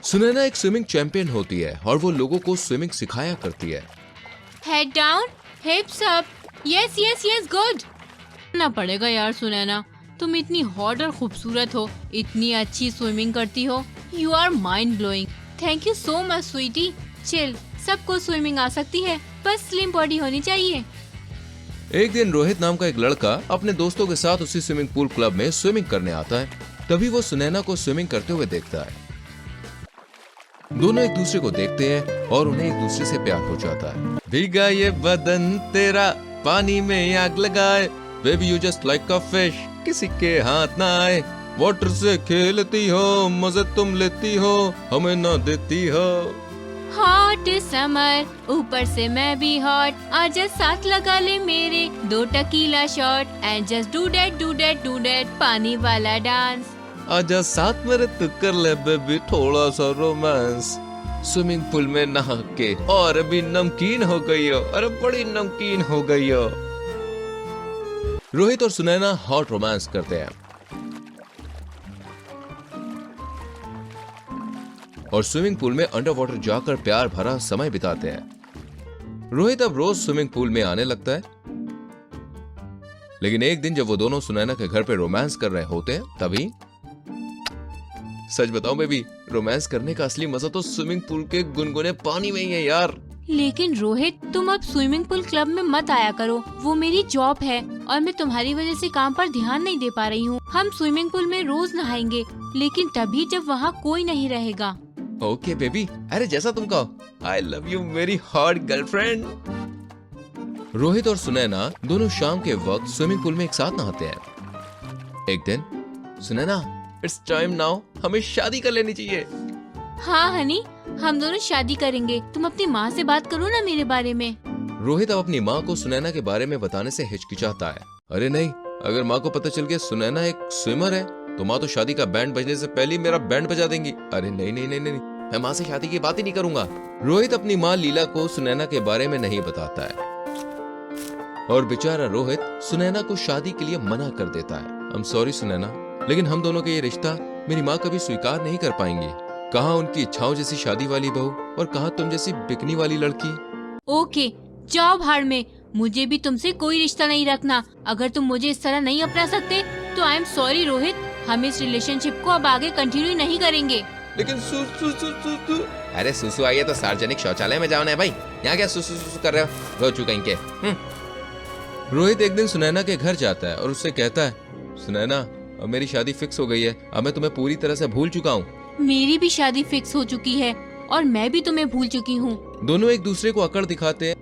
सुनैना एक swimming champion होती है और वो लोगों को स्विमिंग सिखाया करती है। Head down, हिप्स up. Yes yes yes, good. ना पड़ेगा यार सुनैना, तुम इतनी हॉट और खूबसूरत हो, इतनी अच्छी स्विमिंग करती हो। You are mind blowing. Thank you so much sweetie. Chill, सबको स्विमिंग आ सकती है, बस स्लिम बॉडी होनी चाहिए। एक दिन रोहित नाम का एक लड़का अपने दोस्तों के साथ उसी स्विमिंग पूल क्लब में स्विमिंग करने आता है। तभी वो सुनैना को स्विमिंग करते हुए देखता है। दोनों एक दूसरे को देखते हैं और उन्हें एक दूसरे से प्यार हो जाता है। भीगा ये बदन तेरा पानी में आग लगाए, baby you just like a fish, किसी के हाथ ना आए। वाटर से खेलती हो, मजे तुम लेती हो, हमें ना देती हो। हॉट समर, ऊपर से मैं भी हॉट, आजा साथ लगा ले मेरे 2 tequila shot and just do that पानी वाला डांस। आजा साथ मेरे तू कर ले बेबी थोड़ा सा रोमांस। स्विमिंग पूल में नहा के और अभी नमकीन हो गई हो, अरे बड़ी नमकीन हो गई हो। रोहित और सुनैना हॉट रोमांस करते हैं और स्विमिंग पूल में अंडर वाटर जाकर प्यार भरा समय बिताते हैं। रोहित अब रोज स्विमिंग पूल में आने लगता है, लेकिन एक दिन जब वो दोनों सुनैना के घर पे रोमांस कर रहे होते हैं तभी सच बताओ बेबी, रोमांस करने का असली मजा तो स्विमिंग पूल के गुनगुने पानी में ही है यार। लेकिन रोहित, तुम अब स्विमिंग पूल क्लब में मत आया करो, वो मेरी जॉब है और मैं तुम्हारी वजह से काम पर ध्यान नहीं दे पा रही हूँ। हम स्विमिंग पूल में रोज नहाएंगे, लेकिन तभी जब वहाँ कोई नहीं रहेगा। ओके बेबी, अरे जैसा तुम कहो। आई लव यू मेरी हॉट गर्लफ्रेंड। रोहित और सुनैना दोनों शाम के वक्त स्विमिंग पूल में एक साथ नहाते हैं। एक दिन सुनैना, इट्स टाइम नाउ, हमें शादी कर लेनी चाहिए। हाँ हनी, हम दोनों शादी करेंगे। तुम अपनी माँ से बात करो ना मेरे बारे में। रोहित अब अपनी माँ को सुनैना के बारे में बताने से हिचकिचाता है। अरे नहीं, अगर माँ को पता चल गया सुनैना एक स्विमर है तो माँ तो शादी का बैंड बजने से पहले ही मेरा बैंड बजा देंगी। अरे नहीं नहीं नहीं नहीं, मैं माँ से शादी की बात ही नहीं करूंगा। रोहित अपनी माँ लीला को सुनैना के बारे में नहीं बताता है और बेचारा रोहित सुनैना को शादी के लिए मना कर देता है। आई एम सॉरी सुनैना, लेकिन हम दोनों का ये रिश्ता मेरी माँ कभी स्वीकार नहीं कर पाएंगी। कहाँ उनकी इच्छाओं जैसी शादी वाली बहू और कहाँ तुम जैसी बिकनी वाली लड़की। ओके, जाओ भाड़ में, मुझे भी तुमसे कोई रिश्ता नहीं रखना। अगर तुम मुझे इस तरह नहीं अपना सकते तो आई एम सॉरी रोहित, हम इस रिलेशनशिप को अब आगे कंटिन्यू नहीं करेंगे। लेकिन सु सु सु सु सु अरे सुसु आई है तो सार्वजनिक शौचालय में जाओ ना भाई, यहाँ क्या सुसु सुसु कर रहे हो, हो चुका इनके। रोहित एक दिन सुनैना के घर जाता है और उससे कहता है, सुनैना अब मेरी शादी फिक्स हो गई है, अब मैं तुम्हें पूरी तरह से भूल चुका हूँ। मेरी भी शादी फिक्स हो चुकी है और मैं भी तुम्हें भूल चुकी हूँ। दोनों एक दूसरे को अकड़ दिखाते हैं।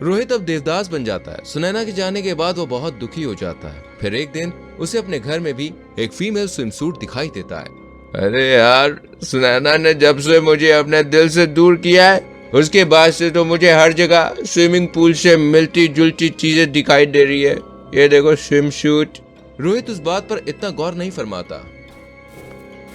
रोहित अब देवदास बन जाता है। सुनैना के जाने के बाद वो बहुत दुखी हो जाता है। फिर एक दिन उसे अपने घर में भी एक फीमेल स्विमसूट दिखाई देता है। अरे यार, सुनैना ने जब से मुझे अपने दिल से दूर किया है उसके बाद से तो मुझे हर जगह स्विमिंग पूल से मिलती जुलती चीजें दिखाई दे रही है। ये देखो स्विम सूट। रोहित उस बात पर इतना गौर नहीं फरमाता।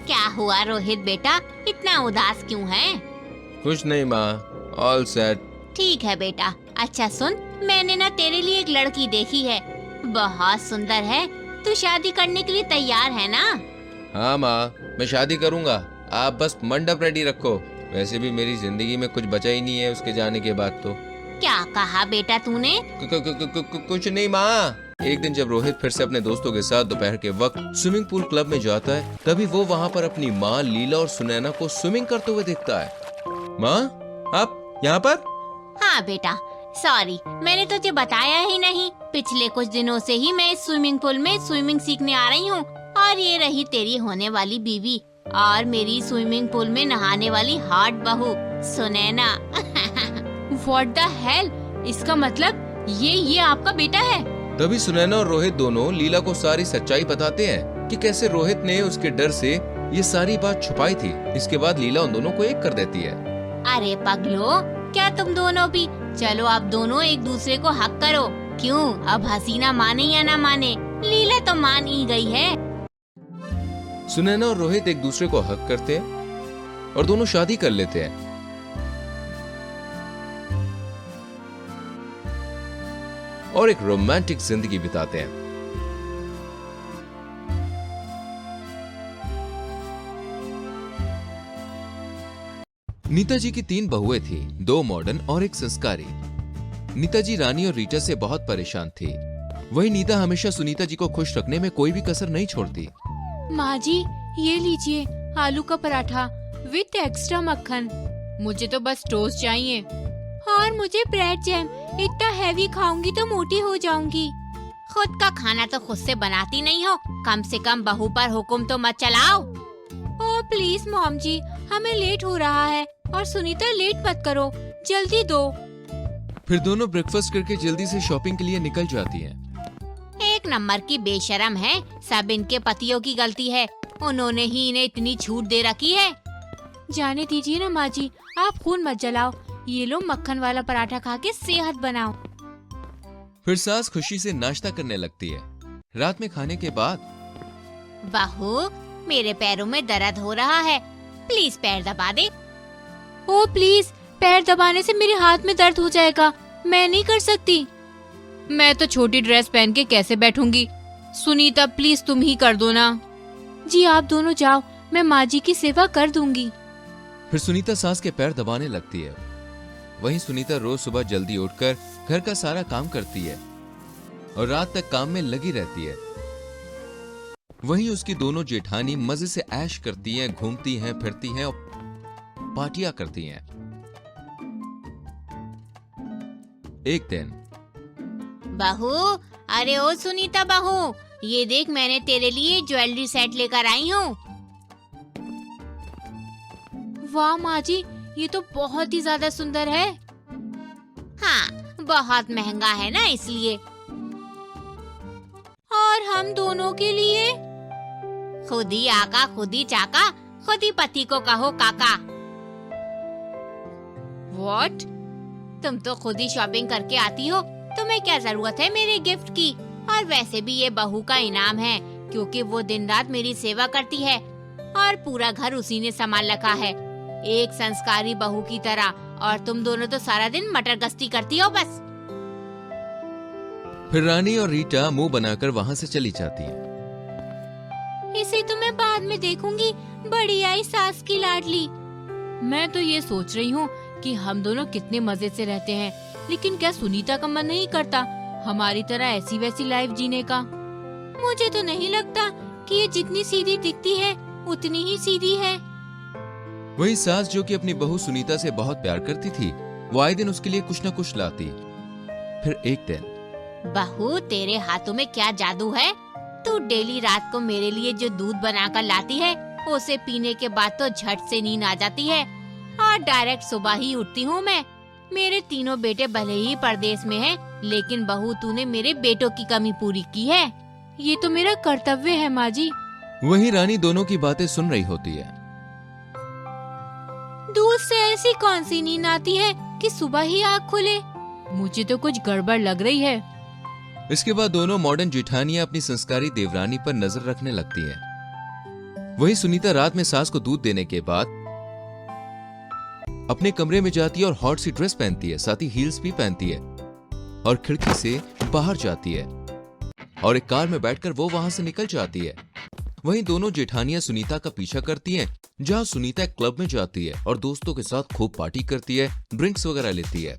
क्या हुआ रोहित बेटा, इतना उदास क्यों है? कुछ नहीं माँ, ऑल सेट। ठीक है बेटा। अच्छा सुन, मैंने ना तेरे लिए एक लड़की देखी है, बहुत सुंदर है। तू शादी करने के लिए तैयार है ना? हाँ माँ, मैं शादी करूंगा, आप बस मंडप रेडी रखो। वैसे भी मेरी जिंदगी में कुछ बचा ही नहीं है उसके जाने के बाद तो। क्या कहा बेटा तूने? कुछ नहीं माँ। एक दिन जब रोहित फिर से अपने दोस्तों के साथ दोपहर के वक्त स्विमिंग पूल क्लब में जाता है तभी वो वहाँ पर अपनी माँ लीला और सुनैना को स्विमिंग करते हुए देखता है। माँ, आप यहाँ पर? हाँ बेटा, सॉरी मैंने तुझे बताया ही नहीं। पिछले कुछ दिनों से ही मैं इस स्विमिंग पूल में स्विमिंग सीखने आ रही हूँ और ये रही तेरी होने वाली बीवी और मेरी स्विमिंग पूल में नहाने वाली हॉट बहू सुनैना। व्हाट द हेल, इसका मतलब ये आपका बेटा है? तभी सुनैना और रोहित दोनों लीला को सारी सच्चाई बताते हैं कि कैसे रोहित ने उसके डर से ये सारी बात छुपाई थी। इसके बाद लीला उन दोनों को एक कर देती है। अरे पगलो, क्या तुम दोनों भी? चलो आप दोनों एक दूसरे को हक करो। क्यों, अब हसीना माने या ना माने, लीला तो मान ही गई है। सुनैना और रोहित एक दूसरे को हक करते हैं और दोनों शादी कर लेते हैं और एक रोमांटिक जिंदगी बिताते हैं। नीता जी की 3 बहुएं थी, 2 मॉडर्न और 1 संस्कारी। नीता जी रानी और रीटा से बहुत परेशान थी। वही नीता हमेशा सुनीता जी को खुश रखने में कोई भी कसर नहीं छोड़ती। माँ जी, ये लीजिए आलू का पराठा विद एक्स्ट्रा मक्खन। मुझे तो बस टोस्ट चाहिए। और मुझे ब्रेड जैम। इतना हैवी खाऊंगी तो मोटी हो जाऊंगी। खुद का खाना तो खुद से बनाती नहीं हो, कम से कम बहू पर हुक्म तो मत चलाओ। ओह प्लीज मॉम जी, हमें लेट हो रहा है और सुनीता लेट मत करो, जल्दी दो। फिर दोनों ब्रेकफास्ट करके जल्दी से शॉपिंग के लिए निकल जाती हैं। एक नंबर की बेशरम है, सब इनके पतियों की गलती है। उन्होंने ही इन्हें इतनी छूट दे रखी है। जाने दीजिए ना माँ जी, आप खून मत जलाओ। ये लो मक्खन वाला पराठा खा के सेहत बनाओ। फिर सास खुशी से नाश्ता करने लगती है। रात में खाने के बाद, बहू मेरे पैरों में दर्द हो रहा है, प्लीज पैर दबा दे। ओ प्लीज, पैर दबाने से मेरे हाथ में दर्द हो जाएगा, मैं नहीं कर सकती। मैं तो छोटी ड्रेस पहन के कैसे बैठूंगी। सुनीता प्लीज तुम ही कर दो ना। जी आप दोनों जाओ, मैं माँ जी की सेवा कर दूंगी। फिर सुनीता सास के पैर दबाने लगती है। वहीं सुनीता रोज सुबह जल्दी उठकर घर का सारा काम करती है और रात तक काम में लगी रहती है। वहीं उसकी दोनों जेठानी मजे से ऐश करती हैं, घूमती हैं, फिरती हैं और पार्टियां करती हैं। एक दिन, बहू, अरे ओ सुनीता बहू, ये देख मैंने तेरे लिए ज्वेलरी सेट लेकर आई हूँ। वाह माँ जी, ये तो बहुत ही ज्यादा सुंदर है। हाँ, बहुत महंगा है ना इसलिए। और हम दोनों के लिए? खुद ही आका, खुद ही चाका, खुद ही पति को कहो काका। What? तुम तो खुद ही शॉपिंग करके आती हो, तुम्हें क्या जरूरत है मेरे गिफ्ट की। और वैसे भी ये बहू का इनाम है, क्योंकि वो दिन रात मेरी सेवा करती है और पूरा घर उसी ने संभाल रखा है, एक संस्कारी बहू की तरह। और तुम दोनों तो सारा दिन मटर गश्ती करती हो बस। फिर रानी और रीटा मुंह बनाकर वहां से चली जाती हैं। इसे तो मैं बाद में देखूंगी, बड़ी आई सास की लाडली। मैं तो ये सोच रही हूँ कि हम दोनों कितने मजे से रहते हैं, लेकिन क्या सुनीता का मन नहीं करता हमारी तरह ऐसी वैसी लाइफ जीने का? मुझे तो नहीं लगता कि ये जितनी सीधी दिखती है उतनी ही सीधी है। वही सास, जो कि अपनी बहू सुनीता से बहुत प्यार करती थी, वो आए दिन उसके लिए कुछ न कुछ लाती। फिर एक दिन, बहू तेरे हाथों में क्या जादू है? तू डेली रात को मेरे लिए जो दूध बनाकर लाती है, उसे पीने के बाद तो झट से नींद आ जाती है और डायरेक्ट सुबह ही उठती हूँ मैं। मेरे तीनों बेटे भले ही परदेश में हैं, लेकिन बहू तूने मेरे बेटों की कमी पूरी की है। ये तो मेरा कर्तव्य है माँ जी। वही रानी दोनों की बातें सुन रही होती है। दूध से ऐसी कौन सी नींद आती है कि सुबह ही आँख खुले? मुझे तो कुछ गड़बड़ लग रही है। इसके बाद दोनों मॉडर्न जेठानियां अपनी संस्कारी देवरानी पर नजर रखने लगती हैं। वही सुनीता रात में सास को दूध देने के बाद अपने कमरे में जाती है और हॉट सी ड्रेस पहनती है, साथ ही हील्स भी पहनती है और खिड़की से बाहर जाती है और एक कार में बैठकर वो वहां से निकल जाती है। वहीं दोनों जेठानियां सुनीता का पीछा करती हैं, जहां सुनीता एक क्लब में जाती है और दोस्तों के साथ खूब पार्टी करती है, ड्रिंक्स वगैरह लेती है।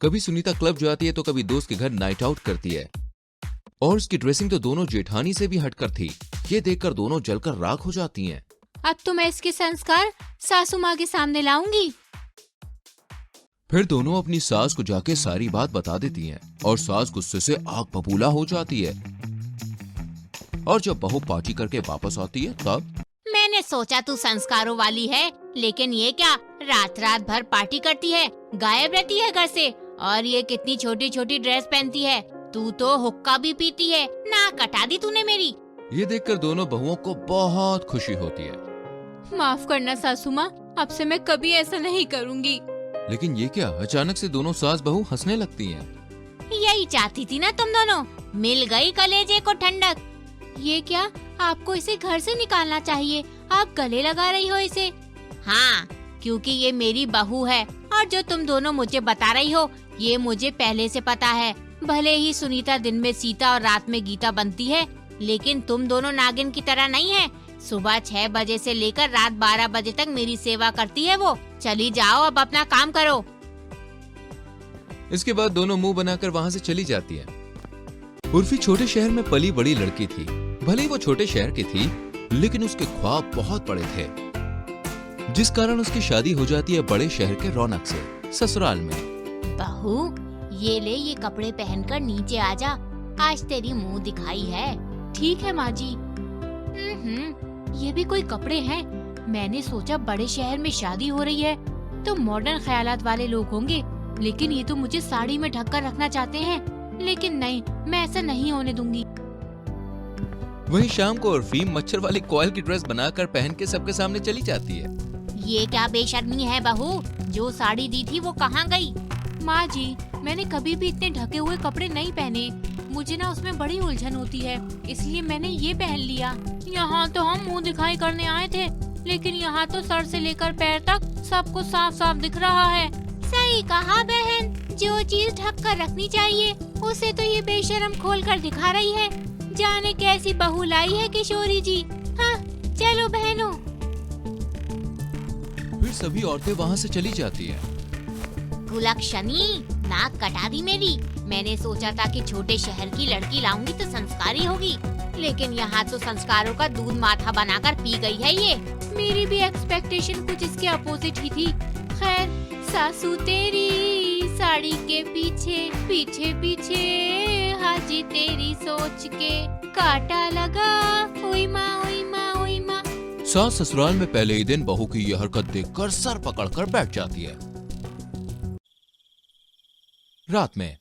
कभी सुनीता क्लब जाती है तो कभी दोस्त के घर नाइट आउट करती है और उसकी ड्रेसिंग तो दोनों जेठानी से भी हटकर थी। ये देखकर दोनों जलकर राख हो जाती हैं। अब तो मैं इसके संस्कार सासू माँ के सामने लाऊंगी। फिर दोनों अपनी सास को जाके सारी बात बता देती हैं और सास गुस्से से आग बबूला हो जाती है। और जब बहू पार्टी करके वापस आती है तब, मैंने सोचा तू संस्कारों वाली है, लेकिन ये क्या, रात रात भर पार्टी करती है, गायब रहती है घर से, और ये कितनी छोटी छोटी ड्रेस पहनती है। तू तो हुक्का भी पीती है, नाक कटा दी तूने मेरी। ये देखकर दोनों बहुओं को बहुत खुशी होती है। माफ करना सासू माँ, अब से मैं कभी ऐसा नहीं करूँगी। लेकिन ये क्या, अचानक से दोनों सास बहू हंसने लगती हैं। यही चाहती थी ना तुम दोनों, मिल गई कलेजे को ठंडक। ये क्या, आपको इसे घर से निकालना चाहिए, आप गले लगा रही हो इसे। हाँ, क्योंकि ये मेरी बहू है और जो तुम दोनों मुझे बता रही हो ये मुझे पहले से पता है। भले ही सुनीता दिन में सीता और रात में गीता बनती है, लेकिन तुम दोनों नागिन की तरह नहीं है। सुबह 6 बजे से लेकर रात 12 बजे तक मेरी सेवा करती है वो। चली जाओ, अब अपना काम करो। इसके बाद दोनों मुंह बनाकर वहाँ से चली जाती है। उर्फी छोटे शहर में पली बड़ी लड़की थी। भले ही वो छोटे शहर की थी, लेकिन उसके ख्वाब बहुत बड़े थे, जिस कारण उसकी शादी हो जाती है बड़े शहर के रौनक से, ससुराल में। बहू, ये ले, ये कपड़े पहनकर नीचे आ जा। आज तेरी मुंह दिखाई है। ठीक है माँ जी। ये भी कोई कपड़े हैं? मैंने सोचा बड़े शहर में शादी हो रही है तो मॉडर्न ख्यालात वाले लोग होंगे, लेकिन ये तो मुझे साड़ी में ढककर रखना चाहते हैं। लेकिन नहीं, मैं ऐसा नहीं होने दूंगी। वहीं शाम को उर्फी मच्छर वाली कॉयल की ड्रेस बनाकर पहन के सबके सामने चली जाती है। ये क्या बेशर्मी है बहू? जो साड़ी दी थी वो कहाँ गई? माँ जी, मैंने कभी भी इतने ढके हुए कपड़े नहीं पहने। मुझे ना उसमें बड़ी उलझन होती है, इसलिए मैंने ये पहन लिया। यहाँ तो हम मुंह दिखाई करने आए थे, लेकिन यहाँ तो सर से लेकर पैर तक सबको साफ साफ दिख रहा है। सही कहा बहन, जो चीज ढक कर रखनी चाहिए उसे तो ये बेशरम खोल कर दिखा रही है। जाने कैसी बहू लाई है किशोरी जी। हाँ, चलो बहनों। फिर सभी औरतें वहाँ से चली जाती है। कुलक्षणी, नाक कटा दी मेरी। मैंने सोचा था कि छोटे शहर की लड़की लाऊंगी तो संस्कारी होगी, लेकिन यहाँ तो संस्कारों का दूध माथा बनाकर पी गई है ये। मेरी भी एक्सपेक्टेशन कुछ इसके अपोजिट ही थी। खैर, सासू तेरी साड़ी के पीछे पीछे पीछे, हाजी तेरी सोच के काटा लगा। ओई माँ, ओई माँ, ओई माँ। सास ससुराल में पहले ही दिन बहू की यह हरकत देखकर सर पकड़कर बैठ जाती है। रात में,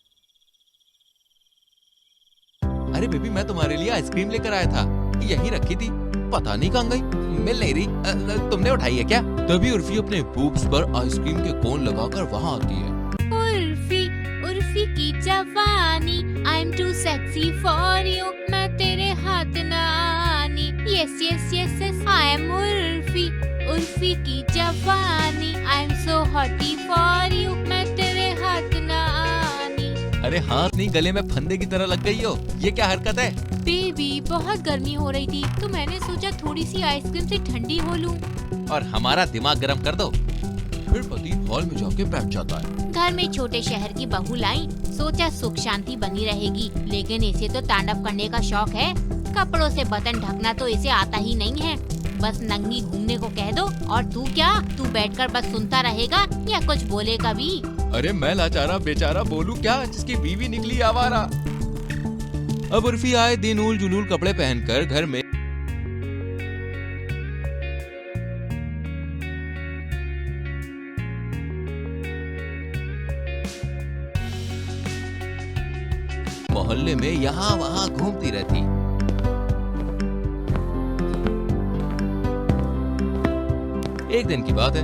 अरे बेबी, मैं तुम्हारे लिए आइसक्रीम लेकर आया था, यहीं रखी थी, पता नहीं कहाँ गई, मिल नहीं रही। तुमने उठाई है क्या? तभी उर्फी अपने बूब्स पर आइसक्रीम के कोन लगाकर वहाँ आती है। उर्फी, उर्फी की जवानी, I am too sexy for you, मैं तेरे हाथ ना आनी। Yes yes yes yes, I am Urfi, Urfi की जवानी, I am so hottie for you, मैं तेरे हाथ ना आनी। अरे हाथ नहीं, गले में फंदे की तरह लग गई हो, ये क्या हरकत है? बेबी, बहुत गर्मी हो रही थी तो मैंने सोचा थोड़ी सी आइसक्रीम से ठंडी हो लूं। और हमारा दिमाग गर्म कर दो। फिर पति हॉल में जाके बैठ जाता है। घर में छोटे शहर की बहू लाई, सोचा सुख शांति बनी रहेगी, लेकिन इसे तो तांडव करने का शौक है। कपड़ों से बटन ढकना तो इसे आता ही नहीं है। बस नंगी घूमने को कह दो और तू क्या, तू बैठकर बस सुनता रहेगा या कुछ बोलेगा भी? अरे मैं लाचारा बेचारा बोलूं क्या, जिसकी बीवी निकली आवारा। अब उर्फी आए दिन उल जुलूल कपड़े पहनकर घर में मोहल्ले में यहाँ वहाँ घूमती रहती। एक दिन की बात है।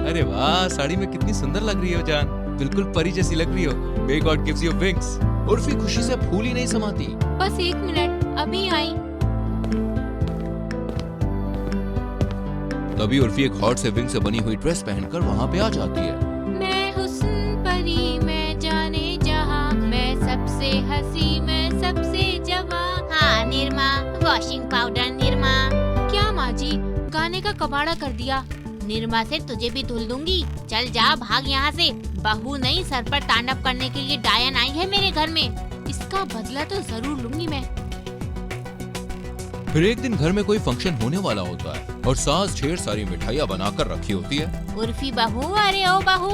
अरे वाह, साड़ी में कितनी सुंदर लग रही हो जान, बिल्कुल परी जैसी लग रही हो। May God gives you wings। Urfi खुशी से फूल ही नहीं समाती। बस 1 मिनट, अभी आई। तभी उर्फी एक हॉट से विंग से बनी हुई ड्रेस पहनकर वहाँ पे आ जाती है। मैं हुस्न परी, मैं जाने जहाँ, मैं सबसे हंसी, मैं सबसे जवां। हाँ निरमा, वॉशिंग पाउडर निरमा। क्या माँ जी, गाने का कबाड़ा कर दिया। निरमा से तुझे भी धुल दूंगी। चल जा, भाग यहाँ से। बहू नहीं, सर पर तांडव करने के लिए डायन आई है मेरे घर में। इसका बदला तो जरूर लूंगी मैं। फिर एक दिन घर में कोई फंक्शन होने वाला होता है और सास ढेर सारी मिठाइयाँ बनाकर रखी होती है। उर्फी बहू, अरे ओ बहू,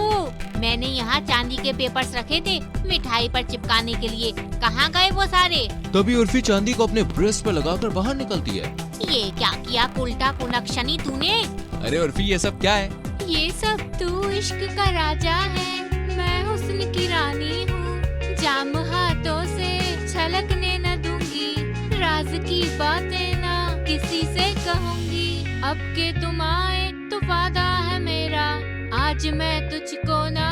मैंने यहाँ चांदी के पेपर्स रखे थे मिठाई पर चिपकाने के लिए, कहाँ गए वो सारे? तभी उर्फी चांदी को अपने ब्रेस्ट पर लगाकर बाहर निकलती है। ये क्या किया उल्टा कुलक्षणी तूने? अरे उर्फी, ये सब क्या है? ये सब तू इश्क का राजा है, मैं हुस्न की रानी हूँ। जाम हाथों से छलकने न दूंगी, राज की बातें ना किसी से कहूंगी। अब के तुम आए तो वादा है मेरा, आज मैं तुझको ना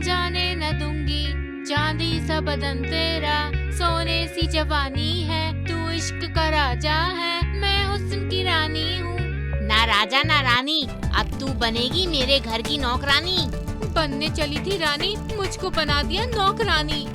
जाने न दूंगी। चांदी सा बदन तेरा, सोने सी जवानी है, तू इश्क का राजा है, मैं हुस्न की रानी हूँ। ना राजा ना रानी, अब तू बनेगी मेरे घर की नौकरानी। बनने चली थी रानी, मुझको बना दिया नौकरानी।